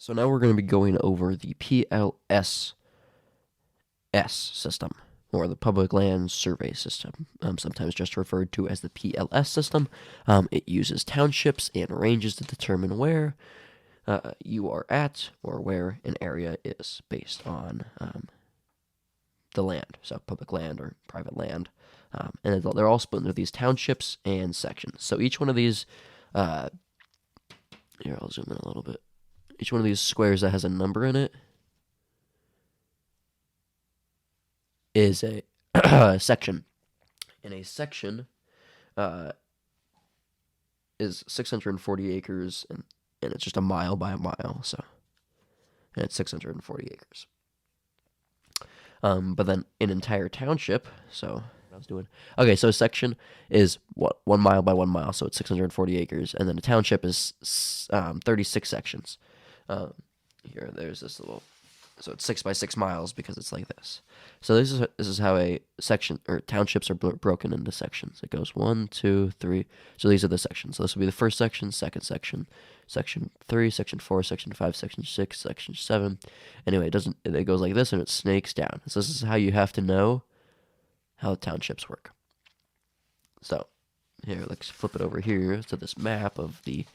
So now we're going to be going over the PLSS system, or the Public Land Survey System, sometimes just referred to as the PLS system. It uses townships and ranges to determine where you are at, or where an area is based on the land, so public land or private land. And they're all split into these townships and sections. So each one of these, here, I'll zoom in a little bit. Each one of these squares that has a number in it is a section. And a section is 640 acres, and it's just a mile by a mile, so, and it's 640 acres. But then an entire township, so what I was doing. Okay, so a section is what, 1 mile by 1 mile, so it's 640 acres, and then a township is 36 sections. Here, there's this little, so it's 6 by 6 miles because it's like this. So this is how a section, or townships are broken into sections. It goes 1, 2, 3. So these are the sections. So this will be the first section, second section, section 3, section 4, section 5, section 6, section 7. Anyway, it goes like this, and it snakes down. So this is how you have to know how townships work. So here, let's flip it over here to this map of the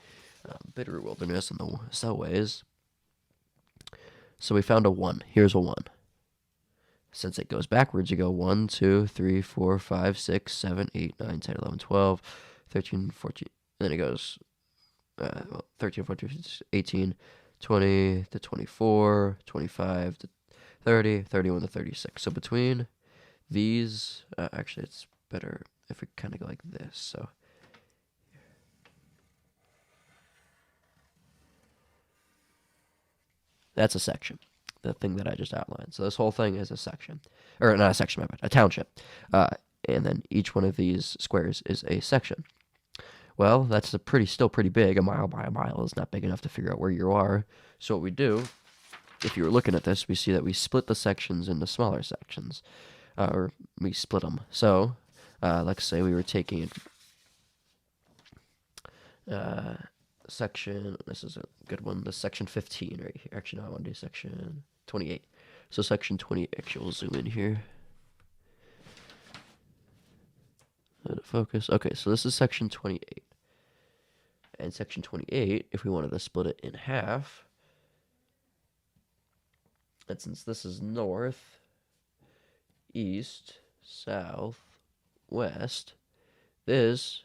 Bitter Wilderness and the Sellways. So we found a 1. Here's a 1. Since it goes backwards, you go 1, 2, 3, 4, 5, 6, 7, 8, 9, 10, 11, 12, 13, 14. And then it goes 13, 14, 15, 18, 20 to 24, 25 to 30, 31 to 36. So between these, actually it's better if we kind of go like this. So that's a section, the thing that I just outlined. So this whole thing is a section, or not a section, my bad, a township. And then each one of these squares is a section. Well, that's still pretty big. A mile by a mile is not big enough to figure out where you are. So what we do, if you were looking at this, we see that we split the sections into smaller sections, or we split them. So let's say we were taking section, this is a good one, the section 15 right here. Actually, no, I want to do section 28. So section 28, actually, we'll zoom in here. Let it focus. Okay, so this is section 28. And section 28, if we wanted to split it in half, and since this is north, east, south, west, since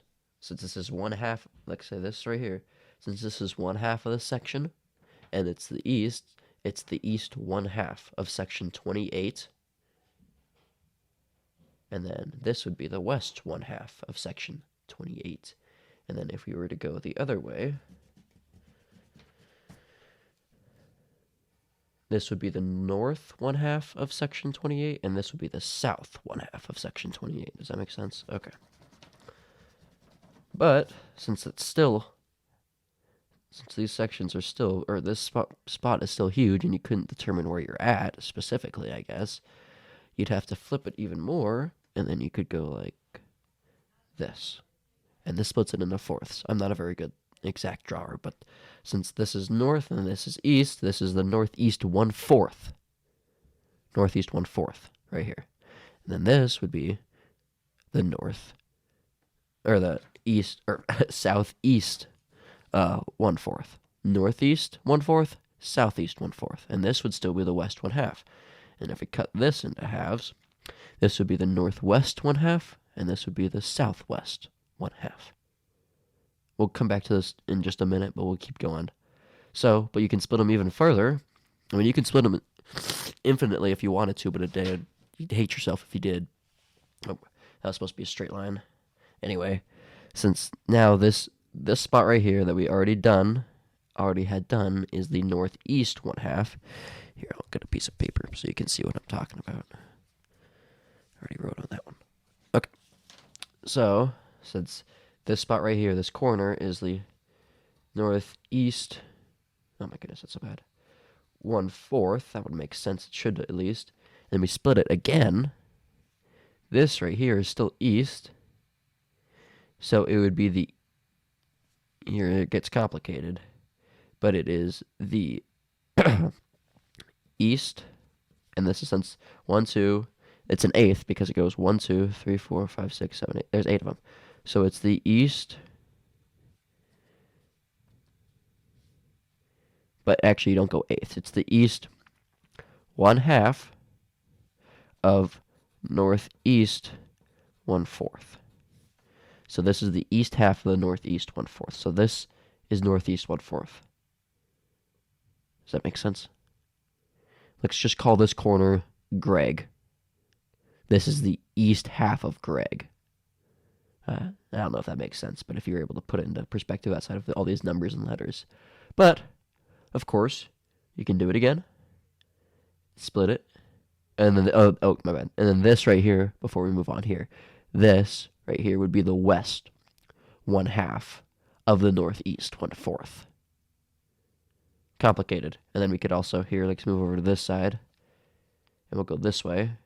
this is 1/2, let's say this right here, since this is 1/2 of the section, and it's the east 1/2 of section 28, and then this would be the west 1/2 of section 28. And then if we were to go the other way, this would be the north 1/2 of section 28, and this would be the south 1/2 of section 28. Does that make sense? Okay. But since these sections are still, or this spot is still huge, and you couldn't determine where you're at specifically, I guess, you'd have to flip it even more, and then you could go like this. And this splits it into fourths. I'm not a very good exact drawer, but since this is north and this is east, this is the northeast 1/4. Northeast 1/4 right here. And then this would be the north, or the east, or southeast 1/4. Northeast 1/4, southeast 1/4. And this would still be the west 1/2. And if we cut this into halves, this would be the northwest 1/2, and this would be the southwest 1/2. We'll come back to this in just a minute, but we'll keep going. So, but you can split them even further. I mean, you can split them infinitely if you wanted to, but you'd hate yourself if you did. Oh, that was supposed to be a straight line. Anyway, since now this spot right here that we already had done is the northeast 1/2. Here, I'll get a piece of paper so you can see what I'm talking about. I already wrote on that one. Okay. So, since this spot right here, this corner, is the northeast, oh my goodness, that's so bad, 1/4, that would make sense, it should at least. Then we split it again. This right here is still east, so it would be here it gets complicated, but it is the east, and this is since 1, 2, it's an eighth because it goes 1, 2, 3, 4, 5, 6, 7, 8. There's 8 of them. So it's the east, but actually you don't go eighth. It's the east 1/2 of northeast 1/4. So this is the east half of the northeast 1/4. So this is northeast 1/4. Does that make sense? Let's just call this corner Greg. This is the east half of Greg. I don't know if that makes sense, but if you're able to put it into perspective outside of all these numbers and letters. But, of course, you can do it again. Split it. And then, oh, my bad. And then this right here, before we move on here, this right here would be the west 1/2 of the northeast 1/4. Complicated. And then we could also here, let's move over to this side, and we'll go this way.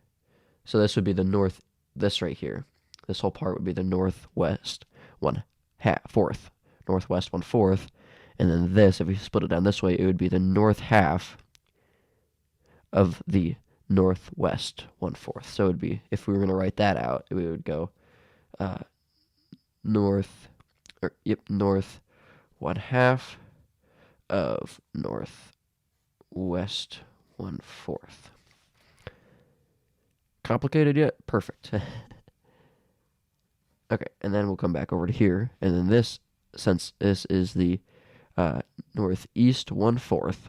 So this would be the north, this right here. This whole part would be the northwest 1/4. Northwest 1/4. And then this, if we split it down this way, it would be the north half of the northwest 1/4. So it would be, if we were going to write that out, we would go north 1/2 of northwest 1/4. Complicated yet? Perfect. Okay, and then we'll come back over to here, and then this, since this is the northeast 1/4,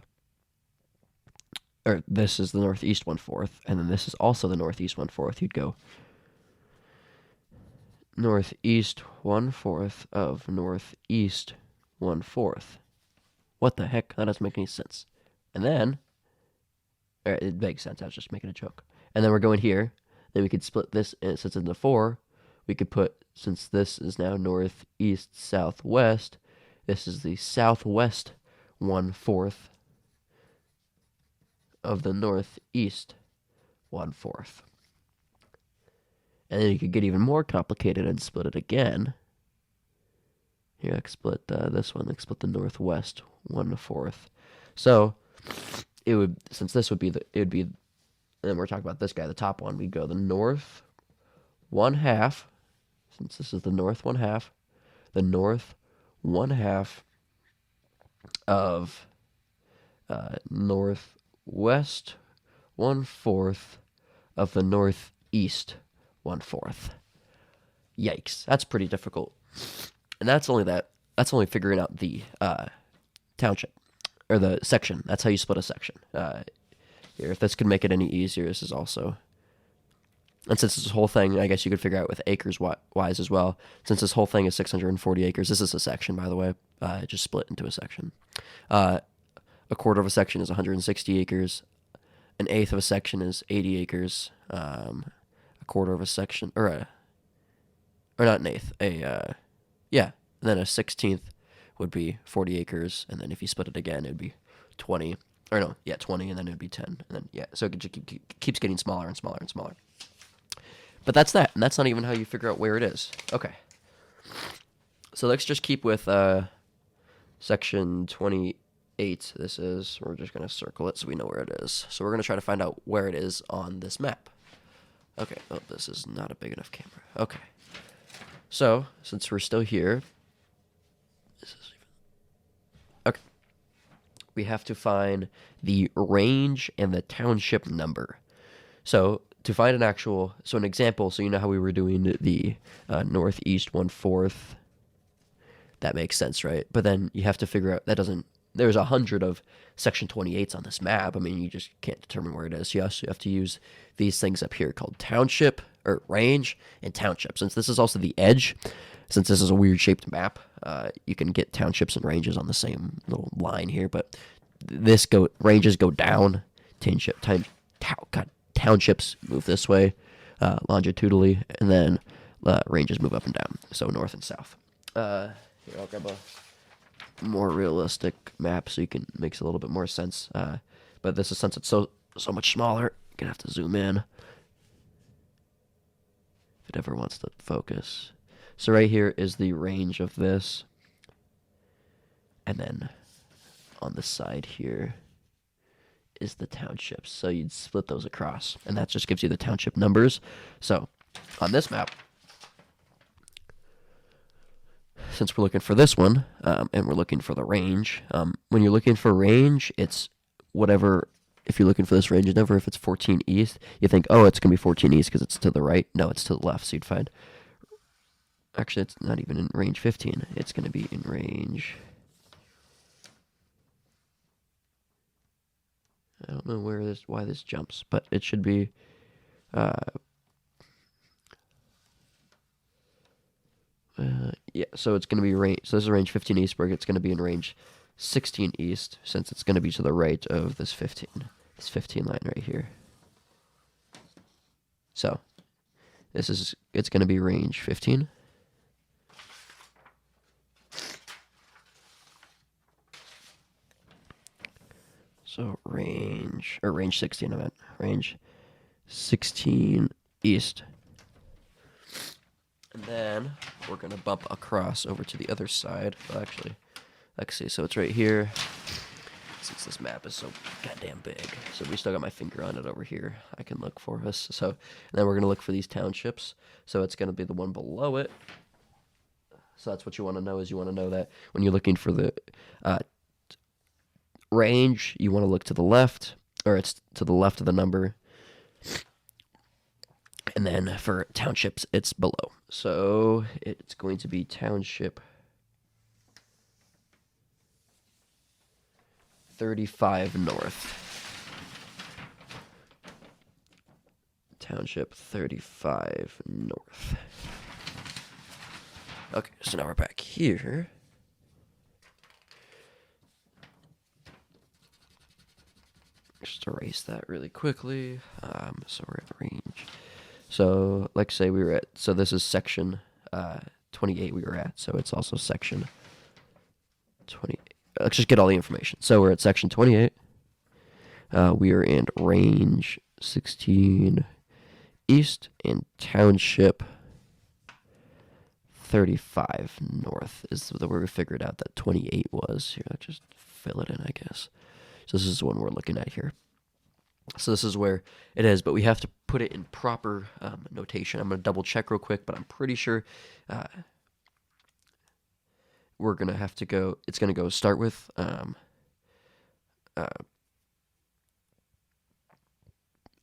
or this is the northeast 1/4, and then this is also the northeast 1/4, you'd go northeast 1/4 of northeast 1/4. What the heck? That doesn't make any sense. And then, it makes sense. I was just making a joke. And then we're going here. Then we could split this, and since it's into 4, we could put, since this is now northeast southwest, this is the southwest 1/4 of the northeast 1/4. And then you could get even more complicated and split it again. Here, let's split this one. Let's split the northwest 1/4. So it would, since this would be it would be, and then we're talking about this guy, the top one. We'd go the north 1/2, since this is the north 1/2, the north 1/2 of northwest 1/4 of the northeast 1/4. Yikes, that's pretty difficult. And that's only figuring out the township, or the section. That's how you split a section. Here, if this could make it any easier, this is also, and since this whole thing, I guess you could figure out with acres wise as well. Since this whole thing is 640 acres, this is a section, by the way. Just split into a section. A quarter of a section is 160 acres. An eighth of a section is 80 acres. A quarter of a section, or not an eighth, and then a 16th would be 40 acres, and then if you split it again, it would be 20, 20, and then it would be 10, and then, so it just keeps getting smaller and smaller and smaller. But that's that, and that's not even how you figure out where it is. Okay. So let's just keep with section 28, this is, we're just going to circle it so we know where it is. So we're going to try to find out where it is on this map. Okay, oh, this is not a big enough camera. Okay. So, since we're still here, okay, we have to find the range and the township number. So, to find an example, so you know how we were doing the northeast 1/4, that makes sense, right? But then you have to figure out, there's 100 of section 28s on this map. I mean, you just can't determine where it is. You also have to use these things up here called township, or range, and township. Since this is also the edge, since this is a weird shaped map, you can get townships and ranges on the same little line here, but ranges go down, townships move this way, longitudinally, and then ranges move up and down, so north and south. Here, I'll grab a more realistic map so makes a little bit more sense. But this is, since it's so much smaller, you're gonna have to zoom in if it ever wants to focus. So right here is the range of this, and then on the side here is the townships. So you'd split those across, and that just gives you the township numbers. So on this map, since we're looking for this one, and we're looking for the range, when you're looking for range, it's whatever. If you're looking for this range number, if it's 14 east, you think, oh, it's going to be 14 east because it's to the right. No, it's to the left. So you'd find, actually, it's not even in range 15. It's going to be in range, I don't know why this jumps, but it should be, yeah, so it's going to be range, so this is range 15 eastward. It's going to be in range 16 east, since it's going to be to the right of this 15 line right here. So it's going to be range 15. So range 16, I meant range 16 east. And then we're going to bump across over to the other side. Well, actually, let's see. So it's right here. Since this map is so goddamn big. So we still got my finger on it over here. I can look for us. So and then we're going to look for these townships. So it's going to be the one below it. So that's what you want to know, is you want to know that when you're looking for the range, you want to look to the left, or it's to the left of the number. And then for townships, it's below. So it's going to be township 35 north. Township 35 north. Okay, so now we're back here. Just erase that really quickly. So we're at range. So, like say we were at, so this is section 28 we were at, so it's also section 28. Let's just get all the information. So we're at section 28. We are in range 16 east and township 35 north is the where we figured out that 28 was. Here, let's just fill it in, I guess. So this is the one we're looking at here. So this is where it is, but we have to put it in proper notation. I'm going to double check real quick, but I'm pretty sure we're going to have to go, it's going to go start with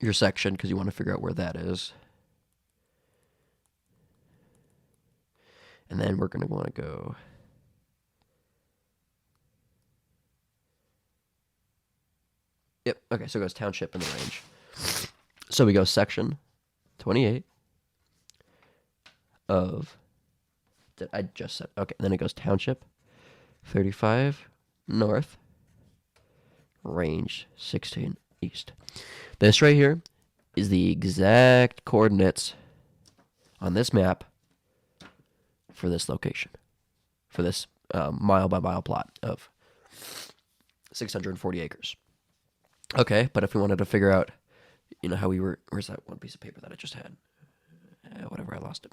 your section, because you want to figure out where that is. And then we're going to want to go Yep. Okay, so it goes township in the range. So we go section 28 of, that I just said. Okay, then it goes township 35 north, range 16 east. This right here is the exact coordinates on this map for this location, for this mile by mile plot of 640 acres. Okay, but if we wanted to figure out, how we were, where's that one piece of paper that I just had? Whatever, I lost it.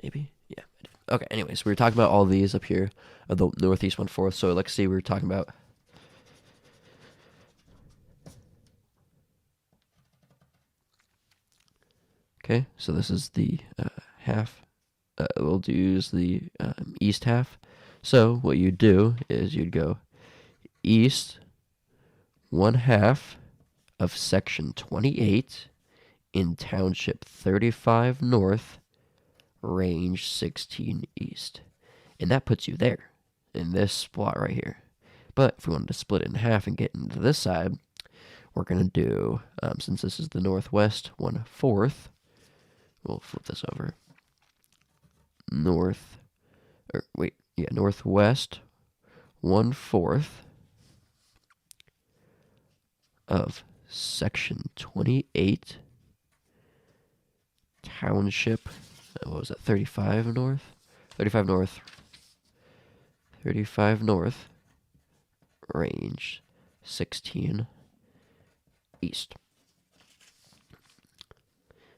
Maybe? Yeah, I did. Okay, anyways, we were talking about all these up here, the northeast 1/4. So let's see, we were talking about okay, so this is the half. We'll use the east half. So what you'd do is you'd go east 1/2 of section 28 in township 35 north, range 16 east. And that puts you there, in this spot right here. But if we wanted to split it in half and get into this side, we're going to do, since this is the northwest 1/4, we'll flip this over. Northwest 1/4 of section 28, township, what was that, 35 north? 35 north. 35 north, range 16 east.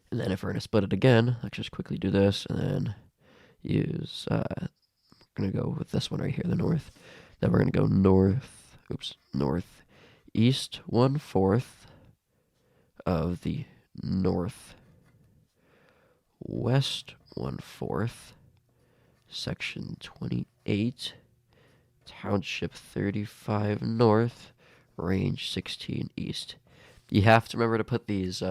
And then if we're going to split it again, let's just quickly do this, and then use, we're going to go with this one right here, the north. Then we're going to go north east 1/4 of the north west 1/4, section 28, township 35 north, range 16 east. You have to remember to put these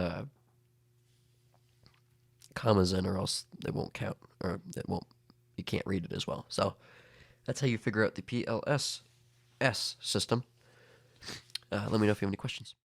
commas in, or else they won't count, or it won't. You can't read it as well. So that's how you figure out the PLSS system. Let me know if you have any questions.